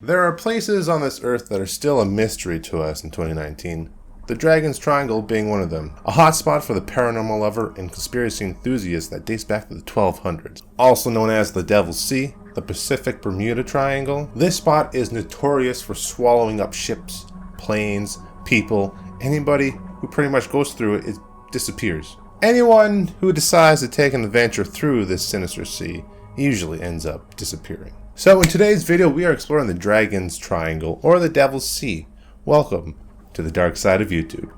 There are places on this earth that are still a mystery to us in 2019. The Dragon's Triangle being one of them. A hotspot for the paranormal lover and conspiracy enthusiast that dates back to the 1200s. Also known as the Devil's Sea, the Pacific Bermuda Triangle. This spot is notorious for swallowing up ships, planes, people. Anybody who pretty much goes through it disappears. Anyone who decides to take an adventure through this sinister sea usually ends up disappearing. So in today's video, we are exploring the Dragon's Triangle, or the Devil's Sea. Welcome to the dark side of YouTube.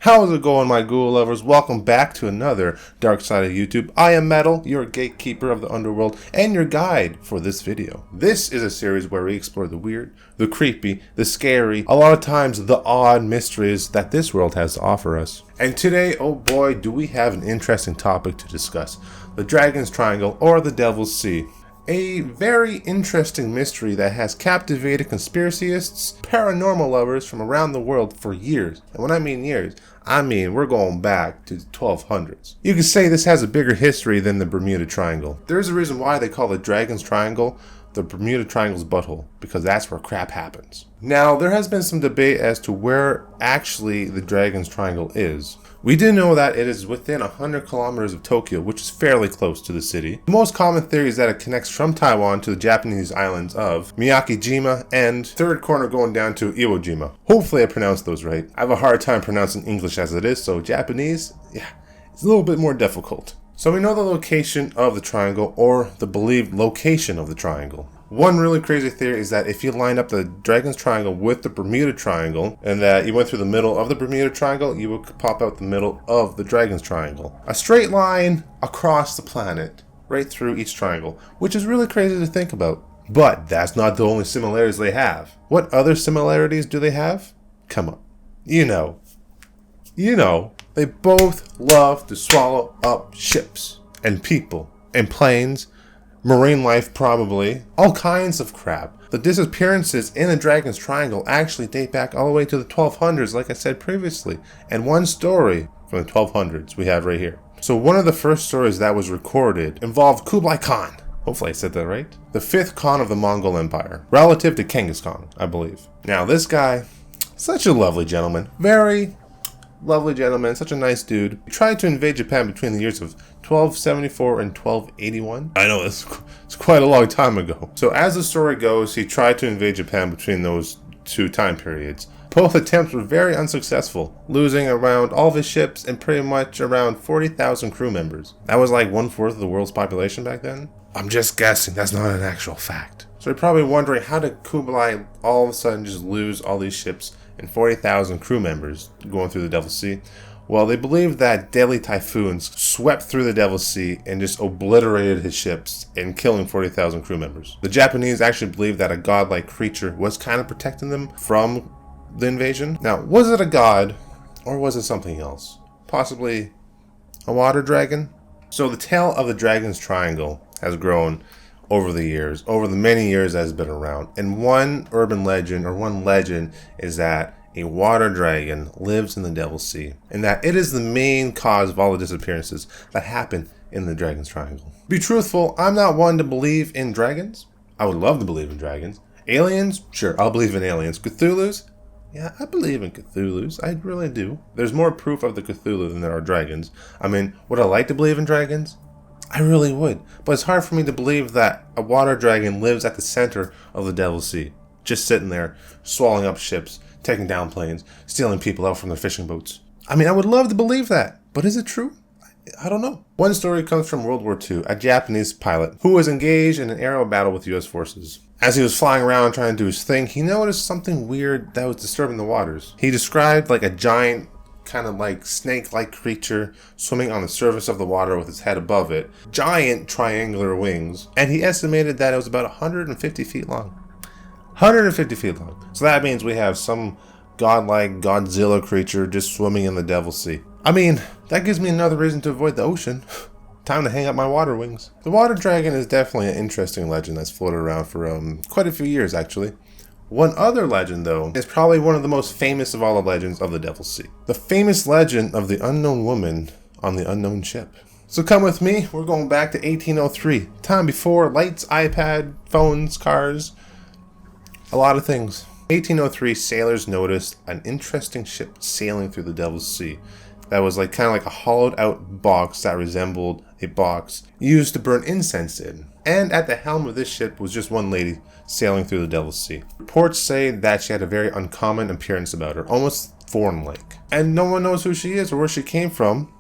How's it going, my ghoul lovers? Welcome back to another Dark Side of YouTube. I am Metal, your gatekeeper of the underworld, and your guide for this video. This is a series where we explore the weird, the creepy, the scary, a lot of times the odd mysteries that this world has to offer us. And today, oh boy, do we have an interesting topic to discuss. The Dragon's Triangle, or the Devil's Sea. A very interesting mystery that has captivated conspiracyists, paranormal lovers from around the world for years. And when I mean years, I mean we're going back to the 1200s. You could say this has a bigger history than the Bermuda Triangle. There's a reason why they call the Dragon's Triangle the Bermuda Triangle's butthole, because that's where crap happens. Now, there has been some debate as to where actually the Dragon's Triangle is. We do know that it is within 100 kilometers of Tokyo, which is fairly close to the city. The most common theory is that it connects from Taiwan to the Japanese islands of Miyakijima and third corner going down to Iwo Jima. Hopefully I pronounced those right. I have a hard time pronouncing English as it is, so Japanese, it's a little bit more difficult. So we know the location of the triangle, or the believed location of the triangle. One really crazy theory is that if you line up the Dragon's Triangle with the Bermuda Triangle, and that you went through the middle of the Bermuda Triangle, you would pop out the middle of the Dragon's Triangle. A straight line across the planet, right through each triangle, which is really crazy to think about. But that's not the only similarities they have. What other similarities do they have? Come on. You know. They both love to swallow up ships and people and planes, marine life probably, all kinds of crap. The disappearances in the Dragon's Triangle actually date back all the way to the 1200s, like I said previously. And one story from the 1200s we have right here. So one of the first stories that was recorded involved Kublai Khan. Hopefully I said that right. The 5th Khan of the Mongol Empire, relative to Genghis Khan, I believe. Now this guy, such a lovely gentleman, very lovely gentleman, such a nice dude. He tried to invade Japan between the years of 1274 and 1281. I know, it's quite a long time ago. So as the story goes, he tried to invade Japan between those two time periods. Both attempts were very unsuccessful, losing around all of his ships and pretty much around 40,000 crew members. That was like 1/4 of the world's population back then. I'm just guessing, that's not an actual fact. So you're probably wondering, how did Kublai all of a sudden just lose all these ships and 40,000 crew members going through the Devil's Sea? Well, they believe that deadly typhoons swept through the Devil's Sea and just obliterated his ships and killing 40,000 crew members. The Japanese actually believed that a godlike creature was kind of protecting them from the invasion. Now, was it a god or was it something else? Possibly a water dragon? So the tale of the Dragon's Triangle has grown over the years, over the many years that it's been around. And one urban legend, or one legend, is that a water dragon lives in the Devil's Sea, and that it is the main cause of all the disappearances that happen in the Dragon's Triangle. To be truthful, I'm not one to believe in dragons. I would love to believe in dragons. Aliens? Sure, I'll believe in aliens. Cthulhu's? Yeah, I believe in Cthulhu's. I really do. There's more proof of the Cthulhu than there are dragons. I mean, would I like to believe in dragons? I really would, but it's hard for me to believe that a water dragon lives at the center of the Devil's Sea, just sitting there, swallowing up ships, taking down planes, stealing people out from their fishing boats. I mean, I would love to believe that, but is it true? I don't know. One story comes from World War II, a Japanese pilot who was engaged in an aerial battle with U.S. forces. As he was flying around trying to do his thing, he noticed something weird that was disturbing the waters. He described like a giant, kind of like snake-like creature swimming on the surface of the water with its head above it, giant triangular wings, and he estimated that it was about 150 feet long. 150 feet long. So that means we have some godlike Godzilla creature just swimming in the Devil's Sea. I mean, that gives me another reason to avoid the ocean. Time to hang up my water wings. The water dragon is definitely an interesting legend that's floated around for quite a few years, actually. One other legend, though, is probably one of the most famous of all the legends of the Devil's Sea. The famous legend of the unknown woman on the unknown ship. So come with me, we're going back to 1803, time before lights, iPad, phones, cars, a lot of things. 1803, sailors noticed an interesting ship sailing through the Devil's Sea that was kind of like a hollowed out box that resembled a box used to burn incense in. And at the helm of this ship was just one lady sailing through the Devil's Sea. Reports say that she had a very uncommon appearance about her, almost foreign-like. And no one knows who she is or where she came from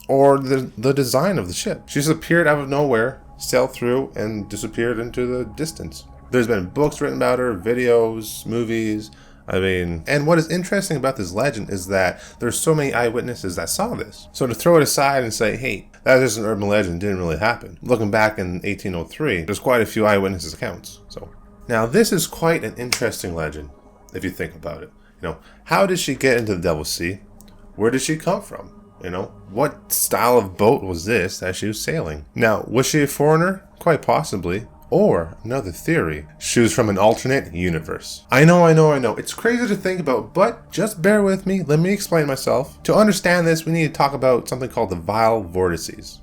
or the design of the ship. She just appeared out of nowhere, sailed through, and disappeared into the distance. There's been books written about her, videos, movies. And what is interesting about this legend is that there's so many eyewitnesses that saw this. So to throw it aside and say, hey, that is just an urban legend, didn't really happen. Looking back in 1803, there's quite a few eyewitnesses accounts. So now this is quite an interesting legend, if you think about it. How did she get into the Devil's Sea? Where did she come from? What style of boat was this that she was sailing? Now, was she a foreigner? Quite possibly. Or, another theory, she was from an alternate universe. I know. It's crazy to think about, but just bear with me. Let me explain myself. To understand this, we need to talk about something called the vile vortices.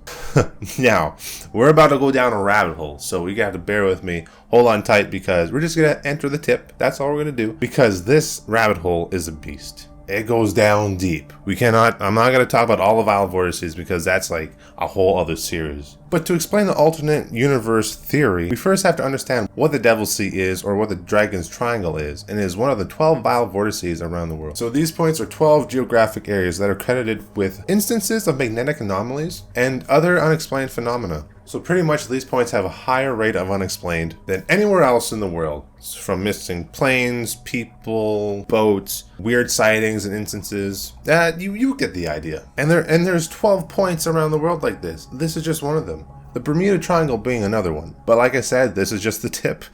Now, we're about to go down a rabbit hole, so you got to bear with me. Hold on tight because we're just going to enter the tip. That's all we're going to do. Because this rabbit hole is a beast. It goes down deep. I'm not going to talk about all the vile vortices because that's like a whole other series. But to explain the alternate universe theory, we first have to understand what the Devil's Sea is, or what the Dragon's Triangle is, and it is one of the 12 vile vortices around the world. So these points are 12 geographic areas that are credited with instances of magnetic anomalies and other unexplained phenomena. So pretty much these points have a higher rate of unexplained than anywhere else in the world. From missing planes, people, boats, weird sightings and instances. You get the idea. And there's 12 points around the world like this. This is just one of them. The Bermuda Triangle being another one. But like I said, this is just the tip.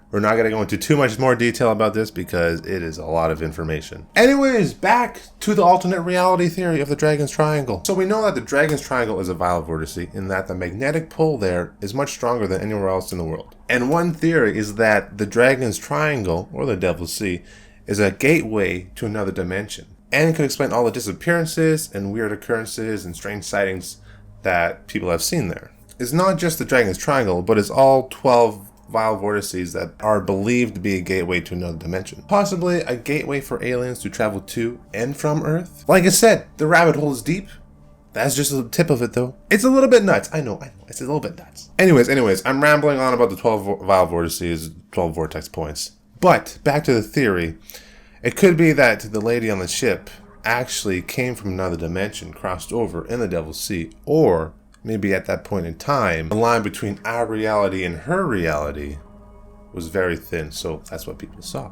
We're not going to go into too much more detail about this because it is a lot of information. Anyways, back to the alternate reality theory of the Dragon's Triangle. So we know that the Dragon's Triangle is a vile vortice in that the magnetic pull there is much stronger than anywhere else in the world. And one theory is that the Dragon's Triangle, or the Devil's Sea, is a gateway to another dimension. And it could explain all the disappearances and weird occurrences and strange sightings that people have seen there. It's not just the Dragon's Triangle, but it's all 12 vile vortices that are believed to be a gateway to another dimension. Possibly a gateway for aliens to travel to and from Earth. Like I said, the rabbit hole is deep. That's just the tip of it though. It's a little bit nuts. I know. It's a little bit nuts. Anyways, I'm rambling on about the 12 vile vortices, 12 vortex points. But back to the theory. It could be that the lady on the ship actually came from another dimension, crossed over in the Devil's Sea, or maybe at that point in time, the line between our reality and her reality was very thin, so that's what people saw.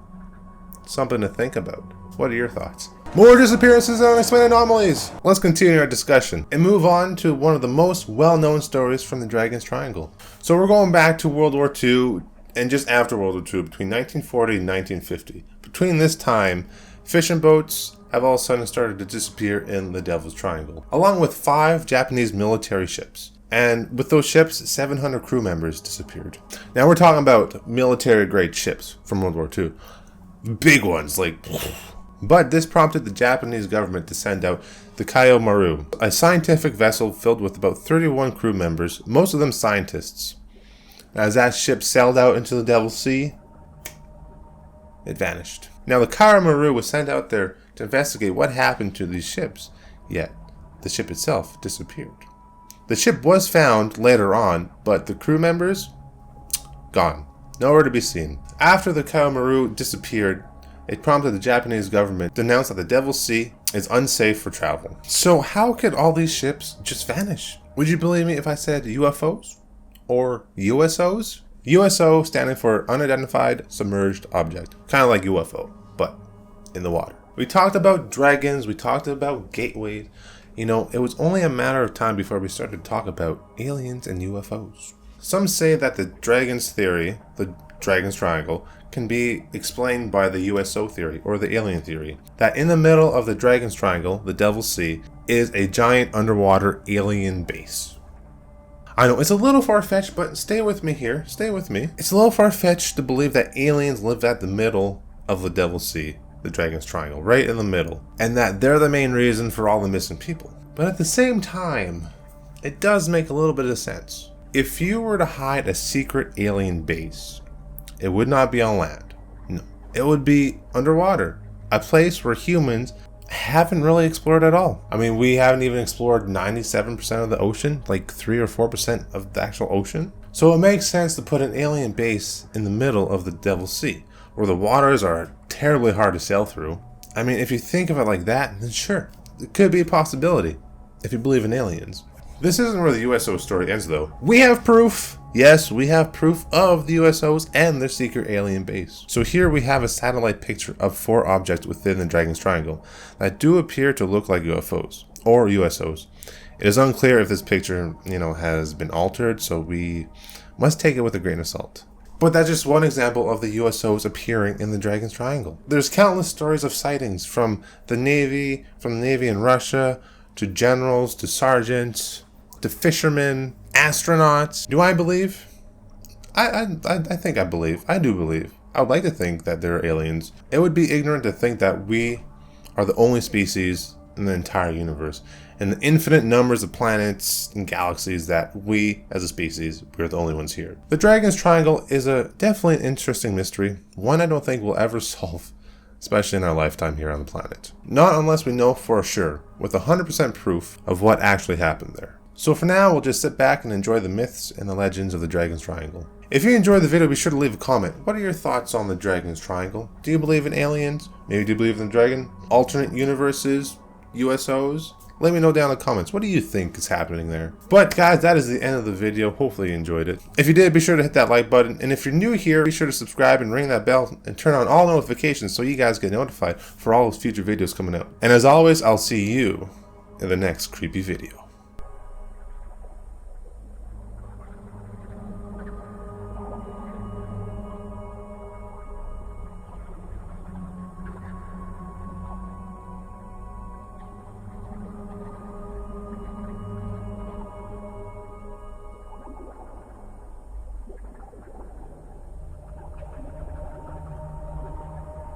Something to think about. What are your thoughts? More disappearances and unexplained anomalies! Let's continue our discussion and move on to one of the most well-known stories from the Dragon's Triangle. So we're going back to World War II and just after World War II, between 1940 and 1950. Between this time, fishing boats have all of a sudden started to disappear in the Devil's Triangle, along with 5 Japanese military ships. And with those ships, 700 crew members disappeared. Now we're talking about military-grade ships from World War II. Big ones, But this prompted the Japanese government to send out the Maru, a scientific vessel filled with about 31 crew members, most of them scientists. As that ship sailed out into the Devil's Sea, it vanished. Now the Maru was sent out there to investigate what happened to these ships, yet the ship itself disappeared. The ship was found later on, but the crew members, gone. Nowhere to be seen. After the Maru disappeared, it prompted the Japanese government to announce that the Devil's Sea is unsafe for travel. So how could all these ships just vanish? Would you believe me if I said UFOs? Or USOs? USO standing for Unidentified Submerged Object. Kind of like UFO, but in the water. We talked about dragons, we talked about gateways. It was only a matter of time before we started to talk about aliens and UFOs. Some say that the Dragon's theory, the Dragon's Triangle, can be explained by the USO theory, or the alien theory. That in the middle of the Dragon's Triangle, the Devil's Sea, is a giant underwater alien base. I know, it's a little far-fetched, but stay with me here, stay with me. It's a little far-fetched to believe that aliens live at the middle of the Devil's Sea, the Dragon's Triangle, right in the middle, and that they're the main reason for all the missing people. But at the same time, it does make a little bit of sense. If you were to hide a secret alien base, it would not be on land. No, it would be underwater. A place where humans haven't really explored at all. I mean, we haven't even explored 97% of the ocean, like 3 or 4% of the actual ocean. So it makes sense to put an alien base in the middle of the Devil's Sea, where the waters are terribly hard to sail through. I mean, if you think of it like that, then sure, it could be a possibility, if you believe in aliens. This isn't where the USO story ends, though. We have proof! Yes, we have proof of the USOs and their secret alien base. So here we have a satellite picture of 4 objects within the Dragon's Triangle that do appear to look like UFOs, or USOs. It is unclear if this picture, has been altered, so we must take it with a grain of salt. But that's just one example of the USOs appearing in the Dragon's Triangle. There's countless stories of sightings from the Navy in Russia, to generals, to sergeants, to fishermen, astronauts. Do I believe? I think I believe. I do believe. I would like to think that there are aliens. It would be ignorant to think that we are the only species in the entire universe, and the infinite numbers of planets and galaxies that we, as a species, we're the only ones here. The Dragon's Triangle is definitely an interesting mystery, one I don't think we'll ever solve, especially in our lifetime here on the planet. Not unless we know for sure, with 100% proof of what actually happened there. So for now, we'll just sit back and enjoy the myths and the legends of the Dragon's Triangle. If you enjoyed the video, be sure to leave a comment. What are your thoughts on the Dragon's Triangle? Do you believe in aliens? Maybe do you believe in the dragon? Alternate universes? USOs? Let me know down in the comments. What do you think is happening there? But guys, that is the end of the video. Hopefully you enjoyed it. If you did, be sure to hit that like button. And if you're new here, be sure to subscribe and ring that bell and turn on all notifications so you guys get notified for all those future videos coming out. And as always, I'll see you in the next creepy video.